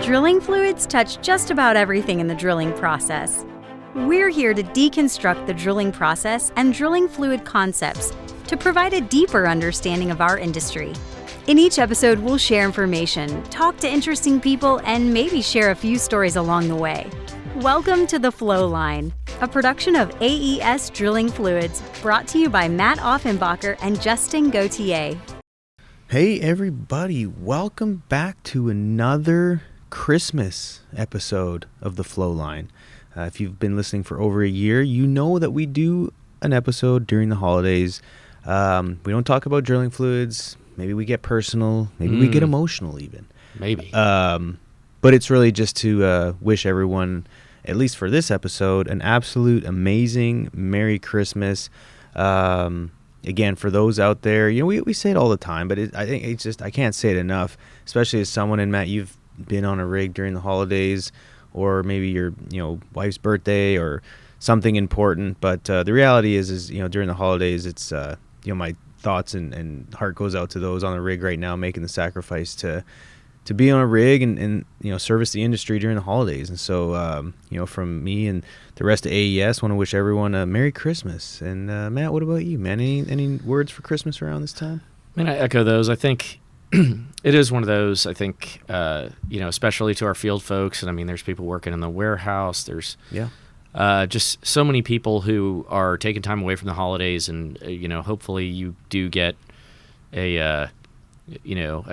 Drilling fluids touch just about everything in the drilling process. We're here to deconstruct the drilling process and drilling fluid concepts to provide a deeper understanding of our industry. In each episode, we'll share information, talk to interesting people, and maybe share a few stories along the way. Welcome to the Flowline, a production of AES Drilling Fluids, brought to you by Matt Offenbacher and Justin Gauthier. Hey everybody, welcome back to another Christmas episode of the Flowline. If you've been listening for over a year, you know that we do an episode during the holidays. We don't talk about drilling fluids. Maybe we get personal. Maybe we get emotional even. Maybe. But it's really just to wish everyone, at least for this episode, an absolute amazing Merry Christmas. Again, for those out there, you know, we say it all the time, but I think it's just, I can't say it enough, especially as someone, and Matt, you've been on a rig during the holidays, or maybe your, wife's birthday or something important. But the reality is, during the holidays, it's, my thoughts and heart goes out to those on the rig right now, making the sacrifice to be on a rig and service the industry during the holidays. And so, from me and the rest of AES, want to wish everyone a Merry Christmas. And Matt, what about you, man? Any words for Christmas around this time? I mean, I echo those. I think it is one of those, I think, especially to our field folks. And I mean, there's people working in the warehouse. There's just so many people who are taking time away from the holidays. And, hopefully you do get a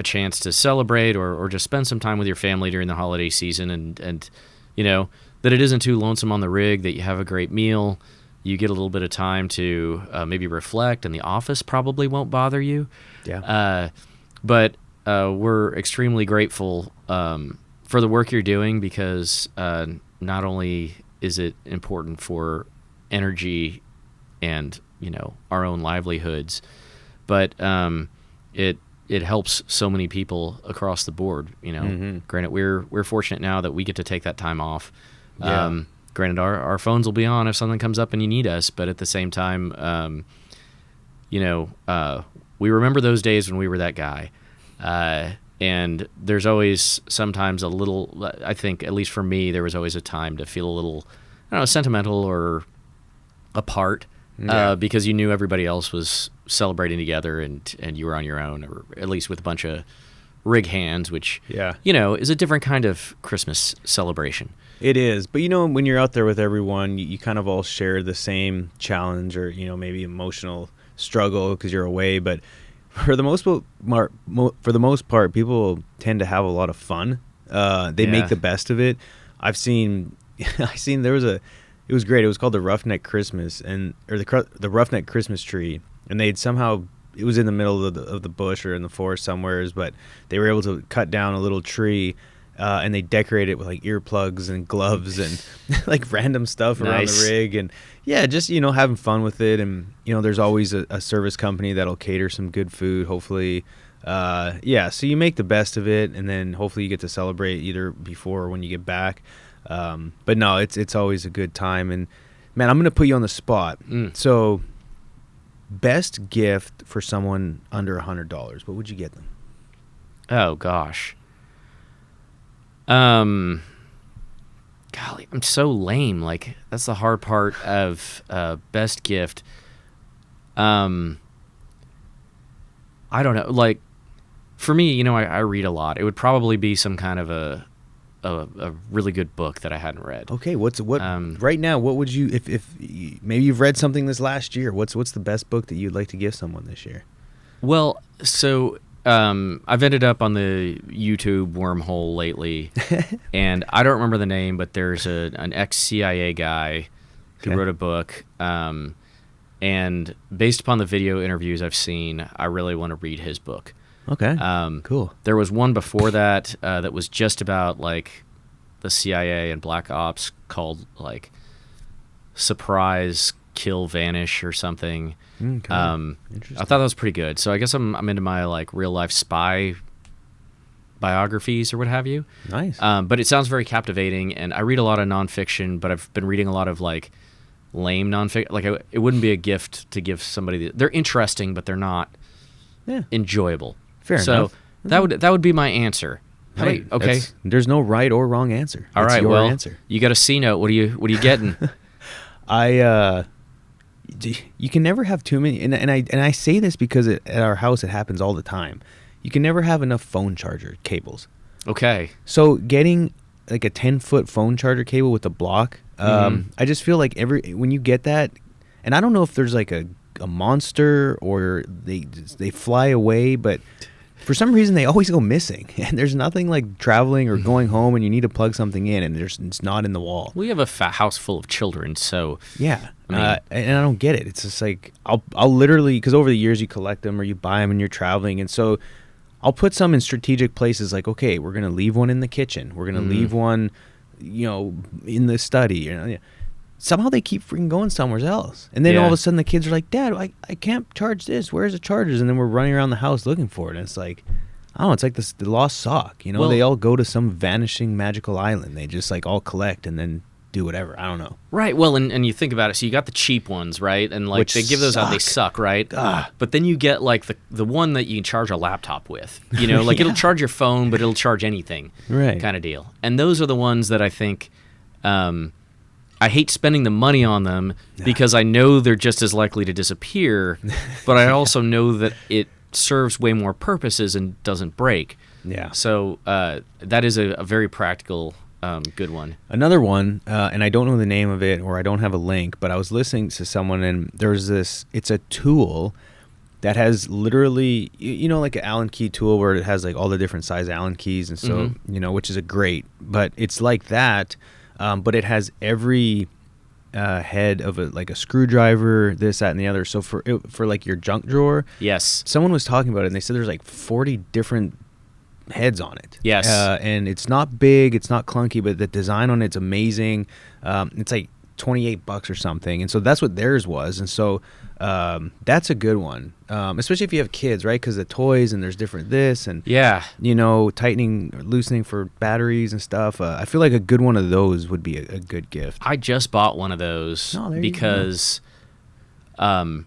chance to celebrate or just spend some time with your family during the holiday season. And that it isn't too lonesome on the rig, that you have a great meal. You get a little bit of time to maybe reflect, and the office probably won't bother you. Yeah. But we're extremely grateful for the work you're doing, because not only is it important for energy and, our own livelihoods, but it helps so many people across the board. Granted, we're fortunate now that we get to take that time off. Yeah. Granted, our phones will be on if something comes up and you need us, but at the same time, we remember those days when we were that guy. And there's always sometimes a little, I think, at least for me, there was always a time to feel a little, sentimental or apart, because you knew everybody else was celebrating together and you were on your own, or at least with a bunch of rig hands, which, is a different kind of Christmas celebration. It is. But, when you're out there with everyone, you kind of all share the same challenge or, maybe emotional struggle because you're away. But for the most part, people tend to have a lot of fun. They make the best of it. I seen there was it was great. It was called the Roughneck Christmas or the Roughneck Christmas tree. And they'd somehow, it was in the middle of the bush or in the forest somewheres, but they were able to cut down a little tree. And they decorate it with like earplugs and gloves and like random stuff around the rig, and just having fun with it. And there's always a service company that'll cater some good food, hopefully. So you make the best of it, and then hopefully you get to celebrate either before or when you get back. But no, it's always a good time. And man, I'm gonna put you on the spot. So, best gift for someone under $100, what would you get them? Oh gosh. Golly, I'm so lame. Like, that's the hard part of best gift. I don't know. Like, for me, I read a lot. It would probably be some kind of a really good book that I hadn't read. Okay, what right now? What would you, if maybe you've read something this last year? What's the best book that you'd like to give someone this year? Well, so. I've ended up on the YouTube wormhole lately, and I don't remember the name, but there's an ex-CIA guy who wrote a book, and based upon the video interviews I've seen, I really want to read his book. Okay, cool. There was one before that that was just about, like, the CIA and Black Ops, called, like, Surprise, Kill, Vanish or something. Okay. I thought that was pretty good. So I guess I'm into my like real life spy biographies or what have you. Nice. But it sounds very captivating, and I read a lot of nonfiction, but I've been reading a lot of like lame nonfiction. Like it wouldn't be a gift to give somebody. They're interesting, but they're not enjoyable. Fair enough. That would be my anscer. Hey, Okay. There's no right or wrong answer. All It's right. your Well, answer. you got a C note. What are you getting? You can never have too many, and I say this because at our house it happens all the time. You can never have enough phone charger cables. Okay. So getting like a 10-foot phone charger cable with a block, I just feel like when you get that, and I don't know if there's like a monster or they fly away, but for some reason they always go missing. And there's nothing like traveling or going home and you need to plug something in and it's not in the wall. We have a house full of children, so yeah. I mean, and I don't get it. It's just like I'll literally, because over the years you collect them or you buy them and you're traveling, and so I'll put some in strategic places. Like, okay, we're gonna leave one in the kitchen. We're gonna leave one, in the study. Somehow they keep freaking going somewhere else, and then all of a sudden the kids are like, "Dad, I can't charge this. Where's the chargers?" And then we're running around the house looking for it, and it's like, I don't know. It's like the lost sock. Well, they all go to some vanishing magical island. They just like all collect and then do whatever. I don't know. Right. Well, and you think about it. So you got the cheap ones, right? And like Which they give those out, they suck, right? But then you get like the one that you can charge a laptop with. Like it'll charge your phone, but it'll charge anything, right? Kind of deal. And those are the ones that I think. I hate spending the money on them because I know they're just as likely to disappear, but I also know that it serves way more purposes and doesn't break. Yeah. So that is a very practical, good one. Another one, and I don't know the name of it or I don't have a link, but I was listening to someone and there's it's a tool that has literally, like an Allen key tool where it has like all the different size Allen keys. And so, which is a great, but it's like that. But it has every head of a screwdriver, this, that, and the other. So for like your junk drawer, yes, someone was talking about it, and they said there's like 40 different heads on it. Yes, and it's not big, it's not clunky, but the design on it's amazing. It's like $28 or something, and so that's what theirs was, and so that's a good one, especially if you have kids, right? Because the toys and there's different this and tightening or loosening for batteries and stuff. I feel like a good one of those would be a good gift. I just bought one of those because my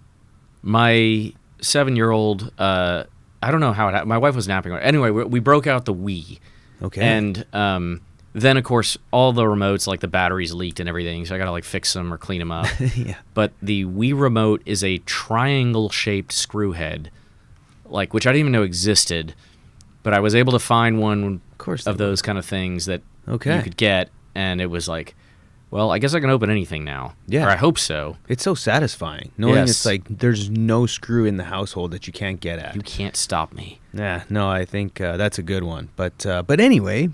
7-year-old, I don't know how it happened. My wife was napping. Anyway, we broke out the Wii. Okay. And then, of course, all the remotes, like the batteries leaked and everything, so I got to like fix them or clean them up. Yeah. But the Wii remote is a triangle-shaped screw head, which I didn't even know existed. But I was able to find one of those kind of things that you could get, and it was like, well, I guess I can open anything now. Yeah. Or I hope so. It's so satisfying knowing it's like there's no screw in the household that you can't get at. You can't stop me. Yeah, no, I think that's a good one. But anyway,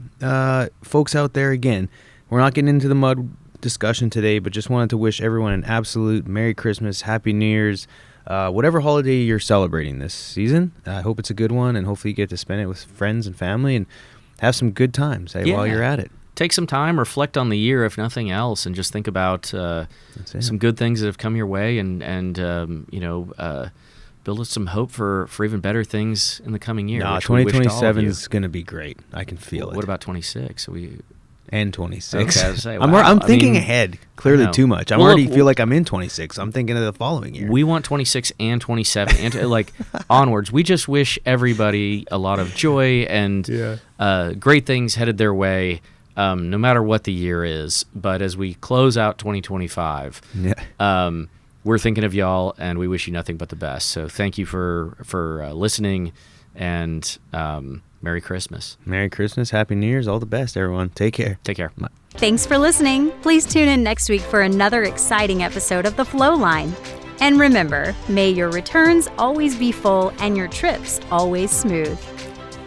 folks out there, again, we're not getting into the mud discussion today, but just wanted to wish everyone an absolute Merry Christmas, Happy New Year's, whatever holiday you're celebrating this season. I hope it's a good one, and hopefully you get to spend it with friends and family and have some good times while you're at it. Take some time, reflect on the year, if nothing else, and just think about some good things that have come your way, and build some hope for even better things in the coming year. 2027 is going to be great. I can feel it. What about 26? And 26. Okay, I'm thinking ahead, clearly too much. I feel like I'm in 26. I'm thinking of the following year. We want 26 and 27 and onwards. We just wish everybody a lot of joy and great things headed their way. No matter what the year is, but as we close out 2025, we're thinking of y'all, and we wish you nothing but the best. So thank you for listening, and Merry Christmas. Merry Christmas, Happy New Year's, all the best, everyone. Take care. Take care. Bye. Thanks for listening. Please tune in next week for another exciting episode of the Flowline. And remember, may your returns always be full and your trips always smooth.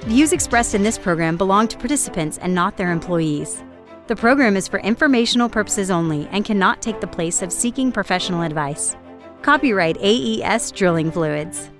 Views expressed in this program belong to participants and not their employees. The program is for informational purposes only and cannot take the place of seeking professional advice. Copyright AES Drilling Fluids.